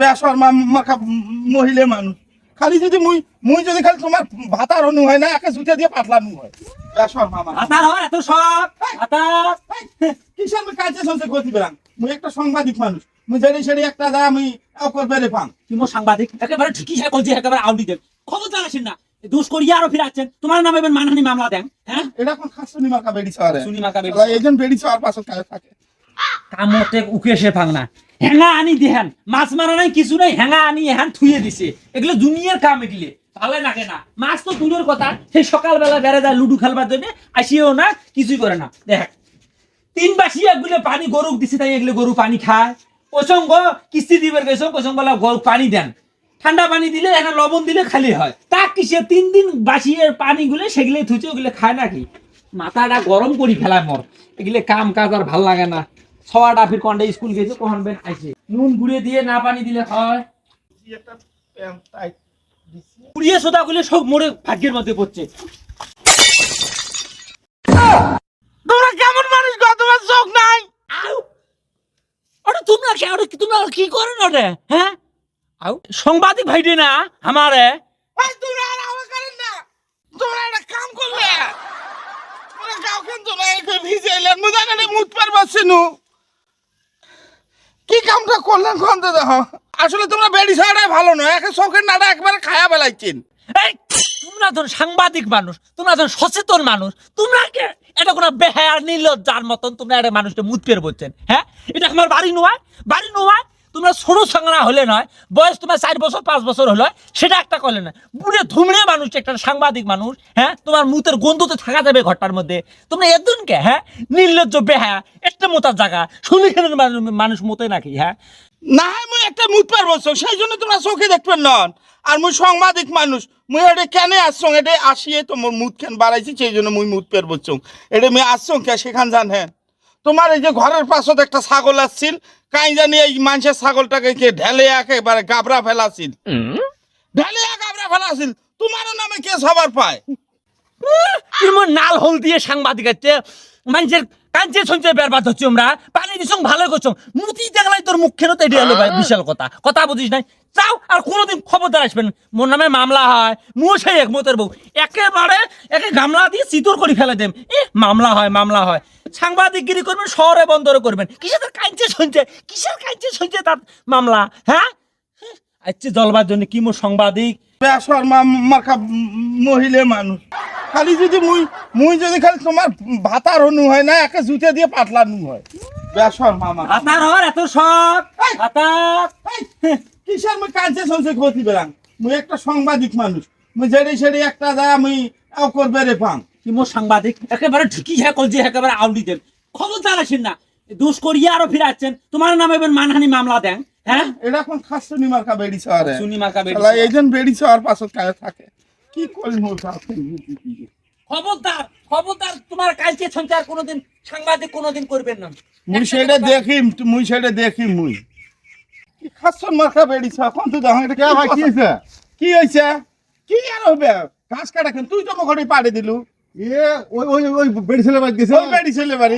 বেসর মাখা মহিলা মানুষ খালি যদি মুই মুই যদি খালি তোমার ভাতার অনু হয় না একে জুতে দিয়ে পাতলানো হয় বেসর মামা ভাতার হয় এত সব ভাতার কিসের আমি কাজে চলছে গতি বেরাম মুই একটা সাংবাদিক মানুষ মুই জানি সেটি একটা যা আমি করবে রে পান কি মো সাংবাদিক একেবারে ঠিকই হ্যাঁ বলছি একেবারে আউলি দেন খবর জানাসেন না দোষ করিয়া আরো ফিরাচ্ছেন তোমার নামে এবার মানহানি মামলা দেন হ্যাঁ এটা কোন খাস সুনি মার্কা বেড়ি ছাড়ে সুনি মার্কা বেড়ি এইজন বেড়ি ছাড়ার পাশে কাজ থাকে কামতে উকেশে ভাঙনা হ্যাঙ্গা আনি দেহান মাছ মারা নাই কিছু নাই হ্যাঙ্গা আনি এহান থুয়ে দিছে এগুলো দুনিয়ার কাম এগুলো ভালো লাগে না মাছ তো দূরের কথা সেই সকালবেলা বেড়ে যায় লুডু খেলবার জন্য আসিও না কিছুই করে না দেখ তিন বাসি এগুলো পানি গরু দিছে তাই এগুলো গরু পানি খায় প্রসঙ্গ কিস্তি দিবার গেছ প্রসঙ্গ গরু পানি দেন ঠান্ডা পানি দিলে একটা লবণ দিলে খালি হয় তা কিসে 3 দিন বাসিয়ের পানিগুলো সেগুলো থুচে ওগুলো খায় নাকি মাথাটা গরম করি ফেলায় মর এগুলো কাম কাজ আর ভাল লাগে না ছটা ফির কন্ডে স্কুল গেছে কখন বেন আইছে নুন গুঁড়ে দিয়ে না পানি দিলে হয় একটা প্যান্ট টাইট দিছি পুড়িয়ে সোদা গুলো সব মরে ভাগ্যের মধ্যে পড়ছে তোমরা কেমন মানুষ গো তোমার চোখ নাই আউ ওটা তোমরা কি করেন ওটা হ্যাঁ আউ সাংবাদিক ভাইডে না আমারে ভাই তোমরা আর আওয়াজ করেন না তোমরা একটা কাম করলে তোমরা গাও কেন তোমরা একে ভিজেলেন মুদানে মুত পার বসিনু কি কামটা করলেন কোন তো দেখো আসলে তোমরা বেড়ি ছাড়াই ভালো নয় একে চোখের নাটা একবারে খায়া বেলাইছেন এই তোমরা তো সাংবাদিক মানুষ তোমরা তো সচেতন মানুষ তোমরা কে এটা কোনো বেহায়ার নির্লজ্জার মতন তোমরা একটা মানুষকে মুত পের বলছেন হ্যাঁ এটা আমার বাড়ি নয় তোমরা ছোট সংগ্রা হলে নয় বয়স তোমার 4 বছর 5 বছর হলো সেটা একটা করলে না বুড়ে ধুমড়ে মানুষ একটা সাংবাদিক মানুষ হ্যাঁ তোমার মুতের গন্ধতে থাকা যাবে ঘরটার মধ্যে তোমরা এদিনকে হ্যাঁ নির্লজ্জ বেহায়া একটা মোতার জায়গা শুনিখেনের মানুষ মতে নাকি হ্যাঁ না মুই একটা মুত পার বসছো সেই জন্য তোমরা চোখে দেখবেন নন আর মুই সাংবাদিক মানুষ মুই এটা কেন আসছো এটা আসিয়ে তোমার মুত খেন বাড়াইছি সেই জন্য মুই মুত পের বসছো এটা মুই আসছো কে সেখান জানেন তোমার এই যে ঘরের পাশে একটা ছাগল আসছিল কাই জানি এই মানুষের ছাগলটাকে কে ঢেলে একেবারে গাবরা ফেলাছিল তোমারও নামে কে সবার পায় তুমি নাল হল দিয়ে সাংবাদিক আছে মানুষের কাঞ্চে সঞ্চয় বেরবাদ হচ্ছে আমরা পানি দিছ ভালো করছো মুতি দেখলাই তোর মুখ খেলো তাই হলো ভাই বিশাল কথা বুঝিস নাই যাও আর কোনোদিন খবরদার আসবেন মোর নামে মামলা হয় মুও সেই একমতের বউ একেবারে একে গামলা দিয়ে চিতর করে ফেলে দেম মামলা হয় সাংবাদিকগিরি করবেন শহরে বন্দরে করবেন কিসের কাঞ্চে সঞ্চয় তার মামলা হ্যাঁ আচ্ছা জলবার জন্য কি মোর সাংবাদিক বেসর মার্কা মহিলা মানুষ খালি যদি মুই যদি খালি তোমার ভাতার অনু হয় না একে জুতে দিয়ে পাতলানো হয় বেসর মামা আপনার হওয়ার এত শখ আপনার কিসের মুই কাজে চলছে গতি বেরাম মুই একটা সাংবাদিক মানুষ মুই সেটি একটা যা আমি করবে রে পান কি মোর সাংবাদিক একেবারে ঠিকই হ্যাঁ কলজি একেবারে আউলি দেন খবর জানাসেন না দোষ করিয়া আরো ফিরাচ্ছেন তোমার নামে এবার মানহানি মামলা দেন হ্যাঁ এটা কোন খাস সুনি মার্কা বেড়ি ছাড়ে সুনি মার্কা বেড়ি এইজন বেড়ি ছাড়ার পাশে কাজ থাকে কি করি মোর খবরদার তোমার কালকে সঞ্চার কোনোদিন সাংবাদিক কোনোদিন করবেন না মুই সেটা দেখি মুই কি খাসন মার্কা বেড়ি ছাড়া কোন তো দেখো এটা কে ভাই কি হইছে কি আর হবে ঘাস কাটা কেন তুই তো মখড়ি পাড়ে দিলু ওই বেড়ি ছেলে বাড়ি গেছে ওই বেড়ি ছেলে বাড়ি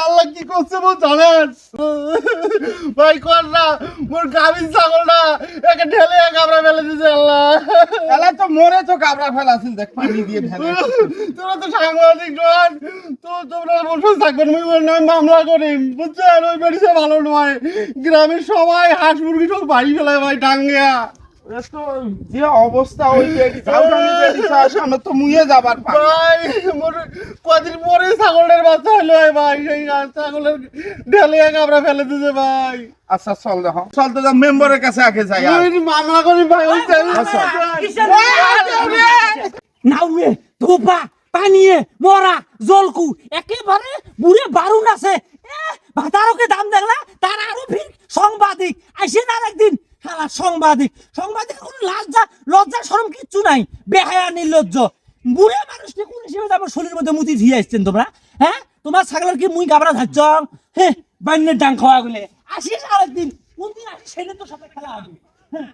আল্লাহ কি করছে বল জানেন ভাই কর না মোর গাভীর ছাগলটা একে ঢেলে গাবরা ফেলে দিছে আল্লাহ এলা তো মরে তো কাবরা ফেলাছিল দেখ পানি দিয়ে ঢেলে তোরা তো সাংবাদিক নন তো তোমরা বলছো থাকবেন মুই ওর নামে মামলা করি বুঝছেন ওই বেড়ি ছেলে ভালো নয় গ্রামের সবাই হাঁস মুরগি সব বাড়ি ফেলায় ভাই টাঙ্গিয়া তো যে অবস্থা ওই বেড়ি ছাড়ার সামনে তো মুয়ে যাবার ভাই মোর কদিন পরে ছাগলের বাচ্চা হলো ভাই সেই ছাগলের ঢেলে গাবরা ফেলে দিছে ভাই আচ্ছা চল তো মেম্বারের কাছে আগে যাই মামলা করি ভাই ওই নাউয়ে ধোপা পানিয়ে মরা জলকু একেবারে বুড়ে বারুন আছে ভাতারকে দাম দেখলা তার আরো ভিড় সাংবাদিক আইসেন আর একদিন শালা সাংবাদিক কোনো লজ্জা শরম কিচ্ছু নাই বেহায়া নির্লজ্জ বুড়ে মানুষকে কোন হিসেবে আমার শরীরের মধ্যে মুতি ধুয়ে আসছেন তোমরা হ্যাঁ তোমার ছাগলের কি মুই গাবরা ধাচ্ছ হ্যাঁ বাইনের ডাং খাওয়া গেলে আসিস আরেকদিন কোন দিন আসিস সেদিন তো সাথে খেলা হবে হ্যাঁ